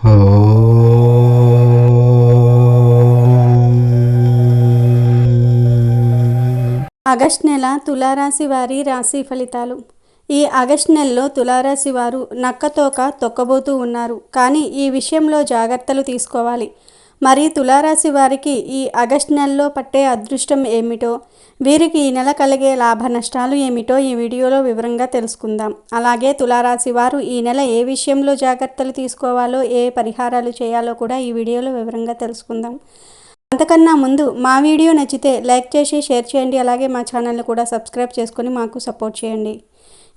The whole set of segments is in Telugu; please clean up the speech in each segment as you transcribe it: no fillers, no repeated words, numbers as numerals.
ఆగస్టు నెల తులారాశి వారి రాశి ఫలితాలు. ఈ ఆగస్టు నెలలో తులారాశి వారు నక్కతోక తొక్కబోతూ ఉన్నారు. కానీ ఈ విషయంలో జాగ్రత్తలు తీసుకోవాలి. మరి తులారాశి వారికి ఈ ఆగస్టు నెలలో పట్టే అదృష్టం ఏమిటో, వీరికి ఈ నెల కలిగే లాభ నష్టాలు ఏమిటో ఈ వీడియోలో వివరంగా తెలుసుకుందాం. అలాగే తులారాశి వారు ఈ నెల ఏ విషయంలో జాగ్రత్తలు తీసుకోవాలో, ఏ పరిహారాలు చేయాలో కూడా ఈ వీడియోలో వివరంగా తెలుసుకుందాం. అంతకన్నా ముందు మా వీడియో నచ్చితే లైక్ చేసి షేర్ చేయండి. అలాగే మా ఛానల్ని కూడా సబ్స్క్రైబ్ చేసుకొని మాకు సపోర్ట్ చేయండి.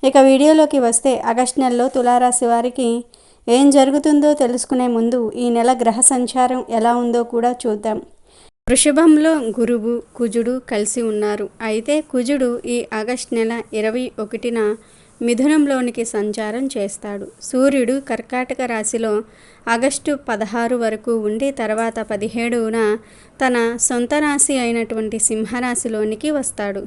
ఇక వీడియోలోకి వస్తే ఆగస్టు నెలలో తులారాశి వారికి ఏం జరుగుతుందో తెలుసుకునే ముందు ఈ నెల గ్రహ సంచారం ఎలా ఉందో కూడా చూద్దాం. వృషభంలో గురువు కుజుడు కలిసి ఉన్నారు. అయితే కుజుడు ఈ ఆగస్టు నెల 21న మిథునంలోనికి సంచారం చేస్తాడు. సూర్యుడు కర్కాటక రాశిలో ఆగస్టు 16 వరకు ఉండి తర్వాత 17న తన సొంత రాశి అయినటువంటి సింహరాశిలోనికి వస్తాడు.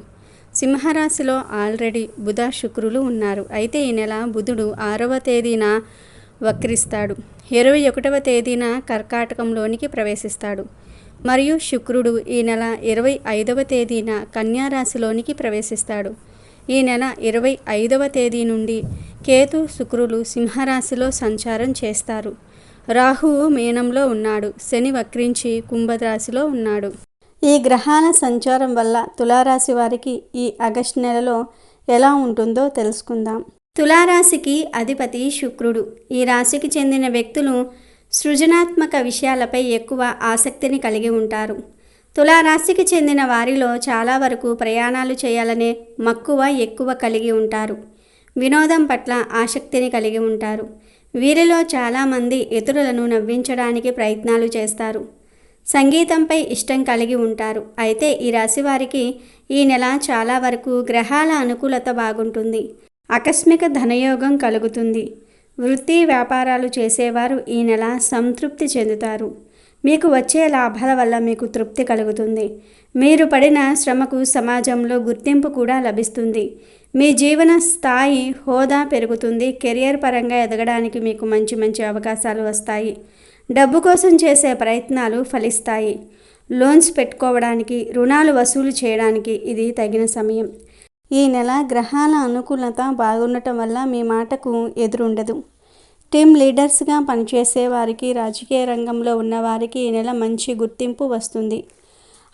సింహరాశిలో ఆల్రెడీ బుధ శుక్రులు ఉన్నారు. అయితే ఈ నెల బుధుడు 6వ తేదీన వక్రిస్తాడు. 21వ తేదీన కర్కాటకంలోనికి ప్రవేశిస్తాడు. మరియు శుక్రుడు ఈ నెల 25వ తేదీన కన్యా రాశిలోనికి ప్రవేశిస్తాడు. ఈ నెల 25వ తేదీ నుండి కేతు శుక్రులు సింహరాశిలో సంచారం చేస్తారు. రాహువు మీనంలో ఉన్నాడు. శని వక్రించి కుంభరాశిలో ఉన్నాడు. ఈ గ్రహాల సంచారం వల్ల తులారాశి వారికి ఈ ఆగస్టు నెలలో ఎలా ఉంటుందో తెలుసుకుందాం. తులారాశికి అధిపతి శుక్రుడు. ఈ రాశికి చెందిన వ్యక్తులు సృజనాత్మక విషయాలపై ఎక్కువ ఆసక్తిని కలిగి ఉంటారు. తులారాశికి చెందిన వారిలో చాలా వరకు ప్రయాణాలు చేయాలనే మక్కువ ఎక్కువ కలిగి ఉంటారు. వినోదం పట్ల ఆసక్తిని కలిగి ఉంటారు. వీరిలో చాలామంది ఇతరులను నవ్వించడానికి ప్రయత్నాలు చేస్తారు. సంగీతంపై ఇష్టం కలిగి ఉంటారు. అయితే ఈ రాశి వారికి ఈ నెల చాలా వరకు గ్రహాల అనుకూలత బాగుంటుంది. ఆకస్మిక ధనయోగం కలుగుతుంది. వృత్తి వ్యాపారాలు చేసేవారు ఈ నెల సంతృప్తి చెందుతారు. మీకు వచ్చే లాభాల వల్ల మీకు తృప్తి కలుగుతుంది. మీరు పడిన శ్రమకు సమాజంలో గుర్తింపు కూడా లభిస్తుంది. మీ జీవన స్థాయి హోదా పెరుగుతుంది. కెరియర్ పరంగా ఎదగడానికి మీకు మంచి అవకాశాలు వస్తాయి. డబ్బు కోసం చేసే ప్రయత్నాలు ఫలిస్తాయి. లోన్స్ పెట్టుకోవడానికి, రుణాలు వసూలు చేయడానికి ఇది తగిన సమయం. ఈ నెల గ్రహాల అనుకూలత బాగుండటం వల్ల మీ మాటకు ఎదురుండదు. టీమ్ లీడర్స్గా పనిచేసే వారికి, రాజకీయ రంగంలో ఉన్నవారికి ఈ నెల మంచి గుర్తింపు వస్తుంది.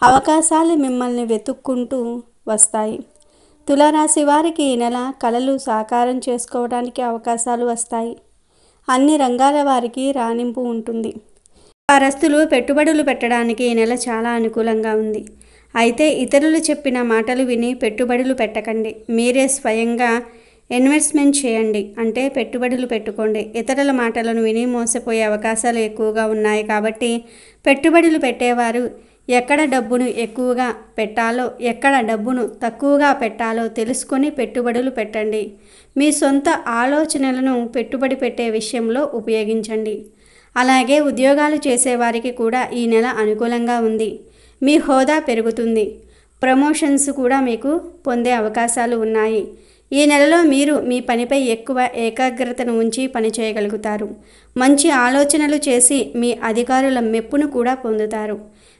అవకాశాలు మిమ్మల్ని వెతుక్కుంటూ వస్తాయి. తులారాశి వారికి ఈ నెల కలలు సాకారం చేసుకోవడానికి అవకాశాలు వస్తాయి. అన్ని రంగాల వారికి రాణింపు ఉంటుంది. వ్యాపారస్తులు పెట్టుబడులు పెట్టడానికి ఈ నెల చాలా అనుకూలంగా ఉంది. అయితే ఇతరులు చెప్పిన మాటలు విని పెట్టుబడులు పెట్టకండి. మీరే స్వయంగా ఇన్వెస్ట్మెంట్ చేయండి, అంటే పెట్టుబడులు పెట్టుకోండి. ఇతరుల మాటలను విని మోసపోయే అవకాశాలు ఎక్కువగా ఉన్నాయి. కాబట్టి పెట్టుబడులు పెట్టేవారు ఎక్కడ డబ్బును ఎక్కువగా పెట్టాలో, ఎక్కడ డబ్బును తక్కువగా పెట్టాలో తెలుసుకొని పెట్టుబడులు పెట్టండి. మీ సొంత ఆలోచనలను పెట్టుబడి పెట్టే విషయంలో ఉపయోగించండి. అలాగే ఉద్యోగాలు చేసేవారికి కూడా ఈ నెల అనుకూలంగా ఉంది. మీ హోదా పెరుగుతుంది. ప్రమోషన్స్ కూడా మీకు పొందే అవకాశాలు ఉన్నాయి. ఈ నెలలో మీరు మీ పనిపై ఎక్కువ ఏకాగ్రతను ఉంచి పని చేయగలుగుతారు. మంచి ఆలోచనలు చేసి మీ అధికారుల మెప్పును కూడా పొందుతారు.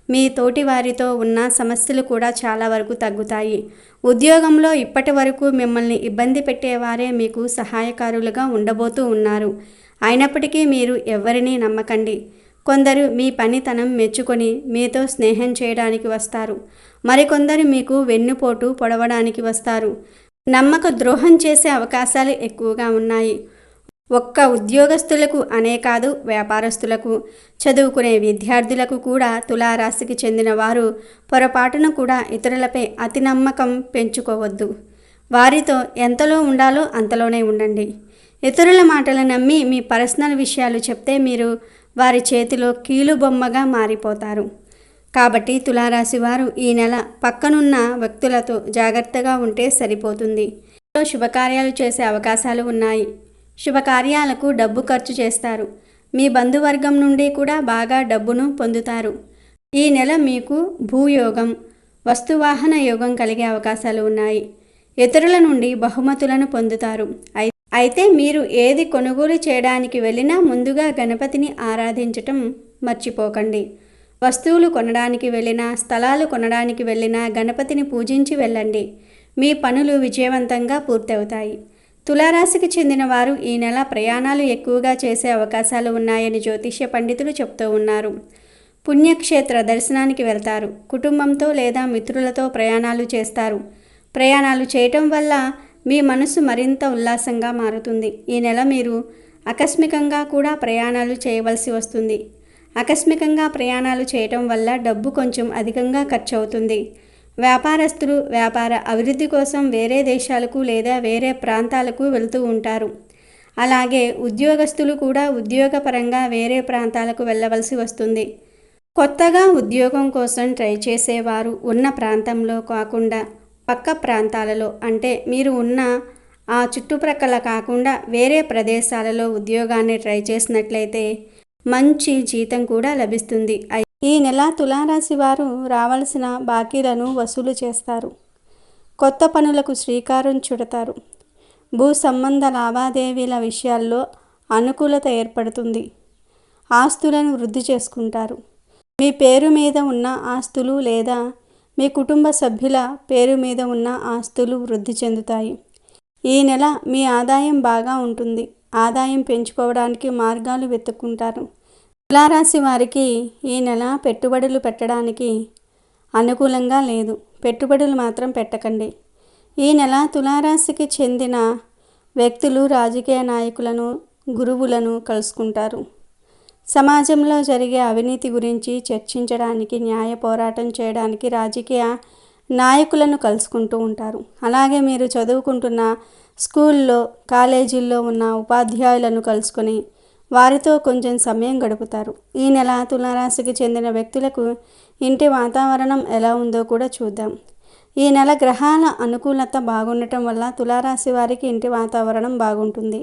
మీ తోటి వారితో ఉన్న సమస్యలు కూడా చాలా వరకు తగ్గుతాయి. ఉద్యోగంలో ఇప్పటి వరకు మిమ్మల్ని ఇబ్బంది పెట్టేవారే మీకు సహాయకారులుగా ఉండబోతూ ఉన్నారు. అయినప్పటికీ మీరు ఎవరినీ నమ్మకండి. కొందరు మీ పనితనం మెచ్చుకొని మీతో స్నేహం చేయడానికి వస్తారు. మరికొందరు మీకు వెన్నుపోటు పొడవడానికి వస్తారు. నమ్మక ద్రోహం చేసే అవకాశాలు ఎక్కువగా ఉన్నాయి. ఒక్క ఉద్యోగస్తులకు అనే కాదు, వ్యాపారస్తులకు, చదువుకునే విద్యార్థులకు కూడా తులారాశికి చెందిన వారు పొరపాటును కూడా ఇతరులపై అతి నమ్మకం పెంచుకోవద్దు. వారితో ఎంతలో ఉండాలో అంతలోనే ఉండండి. ఇతరుల మాటలు నమ్మి మీ పర్సనల్ విషయాలు చెప్తే మీరు వారి చేతిలో కీలుబొమ్మగా మారిపోతారు. కాబట్టి తులారాశి వారు ఈ నెల పక్కనున్న వ్యక్తులతో జాగ్రత్తగా ఉంటే సరిపోతుంది. శుభకార్యాలు చేసే అవకాశాలు ఉన్నాయి. శుభకార్యాలకు డబ్బు ఖర్చు చేస్తారు. మీ బంధువర్గం నుండి కూడా బాగా డబ్బును పొందుతారు. ఈ నెల మీకు భూయోగం, వస్తువాహన యోగం కలిగే అవకాశాలు ఉన్నాయి. ఇతరుల నుండి బహుమతులను పొందుతారు. అయితే మీరు ఏది కొనుగోలు చేయడానికి వెళ్ళినా ముందుగా గణపతిని ఆరాధించటం మర్చిపోకండి. వస్తువులు కొనడానికి వెళ్ళినా, స్థలాలు కొనడానికి వెళ్ళినా గణపతిని పూజించి వెళ్ళండి. మీ పనులు విజయవంతంగా పూర్తవుతాయి. తులారాశికి చెందిన వారు ఈ నెల ప్రయాణాలు ఎక్కువగా చేసే అవకాశాలు ఉన్నాయని జ్యోతిష్య పండితులు చెప్తూ ఉన్నారు. పుణ్యక్షేత్ర దర్శనానికి వెళ్తారు. కుటుంబంతో లేదా మిత్రులతో ప్రయాణాలు చేస్తారు. ప్రయాణాలు చేయటం వల్ల మీ మనసు మరింత ఉల్లాసంగా మారుతుంది. ఈ నెల మీరు ఆకస్మికంగా కూడా ప్రయాణాలు చేయవలసి వస్తుంది. ఆకస్మికంగా ప్రయాణాలు చేయటం వల్ల డబ్బు కొంచెం అధికంగా ఖర్చు అవుతుంది. వ్యాపారస్తులు వ్యాపార అభివృద్ధి కోసం వేరే దేశాలకు లేదా వేరే ప్రాంతాలకు వెళుతూ ఉంటారు. అలాగే ఉద్యోగస్తులు కూడా ఉద్యోగపరంగా వేరే ప్రాంతాలకు వెళ్ళవలసి వస్తుంది. కొత్తగా ఉద్యోగం కోసం ట్రై చేసేవారు ఉన్న ప్రాంతంలో కాకుండా పక్క ప్రాంతాలలో, అంటే మీరు ఉన్న ఆ చుట్టుప్రక్కల కాకుండా వేరే ప్రదేశాలలో ఉద్యోగాన్ని ట్రై చేసినట్లయితే మంచి జీతం కూడా లభిస్తుంది. ఈ నెల తులారాశి వారు రావాల్సిన బాకీలను వసూలు చేస్తారు. కొత్త పనులకు శ్రీకారం చుడతారు. భూ సంబంధ లావాదేవీల విషయాల్లో అనుకూలత ఏర్పడుతుంది. ఆస్తులను వృద్ధి చేసుకుంటారు. మీ పేరు మీద ఉన్న ఆస్తులు లేదా మీ కుటుంబ సభ్యుల పేరు మీద ఉన్న ఆస్తులు వృద్ధి చెందుతాయి. ఈ నెల మీ ఆదాయం బాగా ఉంటుంది. ఆదాయం పెంచుకోవడానికి మార్గాలు వెతుక్కుంటారు. తులారాశి వారికి ఈ నెల పెట్టుబడులు పెట్టడానికి అనుకూలంగా లేదు. పెట్టుబడులు మాత్రం పెట్టకండి. ఈ నెల తులారాశికి చెందిన వ్యక్తులు రాజకీయ నాయకులను, గురువులను కలుసుకుంటారు. సమాజంలో జరిగే అవినీతి గురించి చర్చించడానికి, న్యాయ పోరాటం చేయడానికి రాజకీయ నాయకులను కలుసుకుంటూ ఉంటారు. అలాగే మీరు చదువుకుంటున్న స్కూల్లో, కాలేజీల్లో ఉన్న ఉపాధ్యాయులను కలుసుకొని వారితో కొంచెం సమయం గడుపుతారు. ఈ నెల తులారాశికి చెందిన వ్యక్తులకు ఇంటి వాతావరణం ఎలా ఉందో కూడా చూద్దాం. ఈ నెల గ్రహాల అనుకూలత బాగుండటం వల్ల తులారాశి వారికి ఇంటి వాతావరణం బాగుంటుంది.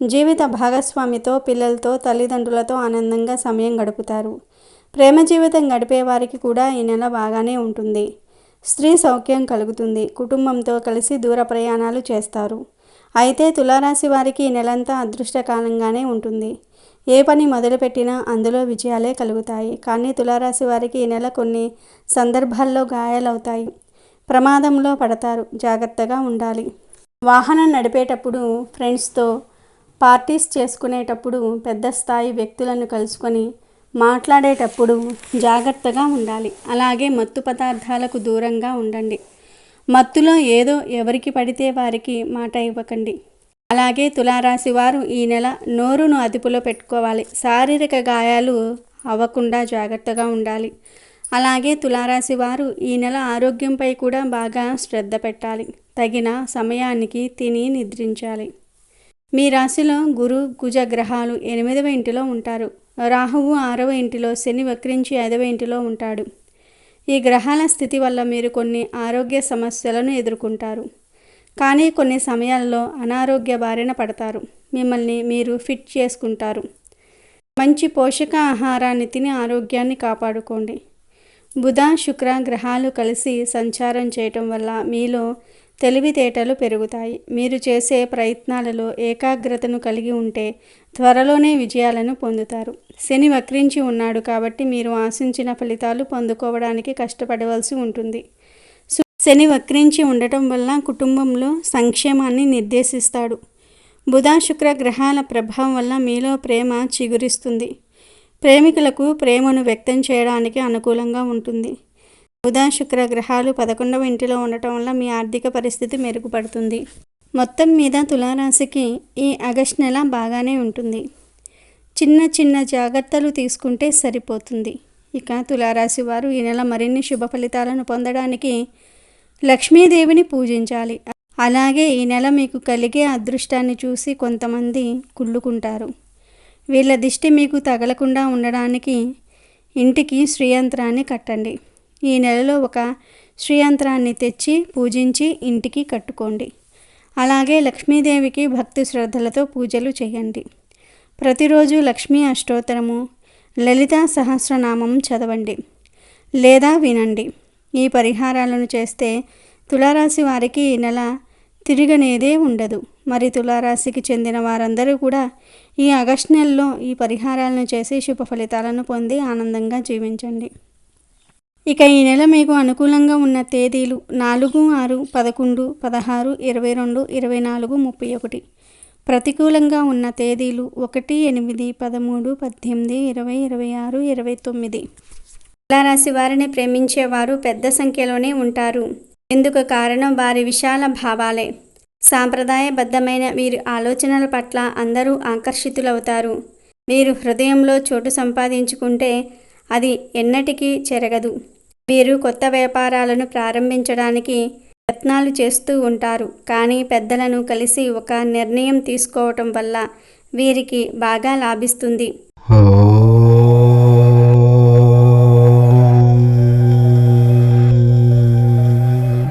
జీవిత భాగస్వామితో, పిల్లలతో, తల్లిదండ్రులతో ఆనందంగా సమయం గడుపుతారు. ప్రేమ జీవితం గడిపే వారికి కూడా ఈ నెల బాగానే ఉంటుంది. స్త్రీ సౌఖ్యం కలుగుతుంది. కుటుంబంతో కలిసి దూర ప్రయాణాలు చేస్తారు. అయితే తులారాశి వారికి ఈ నెలంతా అదృష్టకాలంగానే ఉంటుంది. ఏ పని మొదలుపెట్టినా అందులో విజయాలే కలుగుతాయి. కానీ తులారాశి వారికి ఈ నెల కొన్ని సందర్భాల్లో గాయాలవుతాయి. ప్రమాదంలో పడతారు. జాగ్రత్తగా ఉండాలి. వాహనం నడిపేటప్పుడు, ఫ్రెండ్స్తో పార్టీస్ చేసుకునేటప్పుడు, పెద్ద స్థాయి వ్యక్తులను కలుసుకొని మాట్లాడేటప్పుడు జాగ్రత్తగా ఉండాలి. అలాగే మత్తు పదార్థాలకు దూరంగా ఉండండి. మత్తులో ఏదో ఎవరికి పడితే వారికి మాట ఇవ్వకండి. అలాగే తులారాశి వారు ఈ నెల నోరును అదుపులో పెట్టుకోవాలి. శారీరక గాయాలు అవ్వకుండా జాగ్రత్తగా ఉండాలి. అలాగే తులారాశి వారు ఈ నెల ఆరోగ్యంపై కూడా బాగా శ్రద్ధ పెట్టాలి. తగిన సమయానికి తిని నిద్రించాలి. మీ రాశిలో గురు, కుజ గ్రహాలు 8వ ఇంటిలో ఉంటారు. రాహువు 6వ ఇంటిలో, శని వక్రించి 5వ ఇంటిలో ఉంటాడు. ఈ గ్రహాల స్థితి వల్ల మీరు కొన్ని ఆరోగ్య సమస్యలను ఎదుర్కొంటారు. కానీ కొన్ని సమయాల్లో అనారోగ్య బారిన పడతారు. మిమ్మల్ని మీరు ఫిట్ చేసుకుంటారు. మంచి పోషక ఆహారాన్ని తిని ఆరోగ్యాన్ని కాపాడుకోండి. బుధ, శుక్ర గ్రహాలు కలిసి సంచారం చేయటం వల్ల మీలో తెలివితేటలు పెరుగుతాయి. మీరు చేసే ప్రయత్నాలలో ఏకాగ్రతను కలిగి ఉంటే త్వరలోనే విజయాలను పొందుతారు. శని వక్రించి ఉన్నాడు కాబట్టి మీరు ఆశించిన ఫలితాలు పొందుకోవడానికి కష్టపడవలసి ఉంటుంది. శని వక్రించి ఉండటం వల్ల కుటుంబంలో సంక్షేమాన్ని నిర్దేశిస్తాడు. బుధ, శుక్ర గ్రహాల ప్రభావం వల్ల మీలో ప్రేమ చిగురిస్తుంది. ప్రేమికులకు ప్రేమను వ్యక్తం చేయడానికి అనుకూలంగా ఉంటుంది. బుధ, శుక్ర గ్రహాలు 11వ ఇంటిలో ఉండటం వల్ల మీ ఆర్థిక పరిస్థితి మెరుగుపడుతుంది. మొత్తం మీద తులారాశికి ఈ ఆగస్టు నెల బాగానే ఉంటుంది. చిన్న చిన్న జాగ్రత్తలు తీసుకుంటే సరిపోతుంది. ఇక తులారాశి వారు ఈ నెల మరిన్ని శుభ ఫలితాలను పొందడానికి లక్ష్మీదేవిని పూజించాలి. అలాగే ఈ నెల మీకు కలిగే అదృష్టాన్ని చూసి కొంతమంది కుళ్ళుకుంటారు. వీళ్ళ దిష్టి మీకు తగలకుండా ఉండడానికి ఇంటికి శ్రీయంత్రాన్ని కట్టండి. ఈ నెలలో ఒక శ్రీయంత్రాన్ని తెచ్చి పూజించి ఇంటికి కట్టుకోండి. అలాగే లక్ష్మీదేవికి భక్తి శ్రద్ధలతో పూజలు చేయండి. ప్రతిరోజు లక్ష్మీ అష్టోత్తరము, లలితా సహస్రనామం చదవండి లేదా వినండి. ఈ పరిహారాలను చేస్తే తులారాశి వారికి ఈ నెల తిరగనేదే ఉండదు. మరి తులారాశికి చెందిన వారందరూ కూడా ఈ ఆగస్టు నెలలో ఈ పరిహారాలను చేసి శుభ ఫలితాలను పొంది ఆనందంగా జీవించండి. ఇక ఈ నెల మీకు అనుకూలంగా ఉన్న తేదీలు 4, 6, 11, 16, 22, 24, 31. ప్రతికూలంగా ఉన్న తేదీలు 1, 8, 13, 18, 20, 26, 29. తులారాశి వారిని ప్రేమించేవారు పెద్ద సంఖ్యలోనే ఉంటారు. ఎందుకు కారణం వారి విశాల భావాలే. సాంప్రదాయబద్ధమైన వీరి ఆలోచనల పట్ల అందరూ ఆకర్షితులవుతారు. వీరు హృదయంలో చోటు సంపాదించుకుంటే అది ఎన్నటికీ చెరగదు. వీరు కొత్త వ్యాపారాలను ప్రారంభించడానికి యత్నాలు చేస్తూ ఉంటారు. కానీ పెద్దలను కలిసి ఒక నిర్ణయం తీసుకోవటం వల్ల వీరికి బాగా లాభిస్తుంది.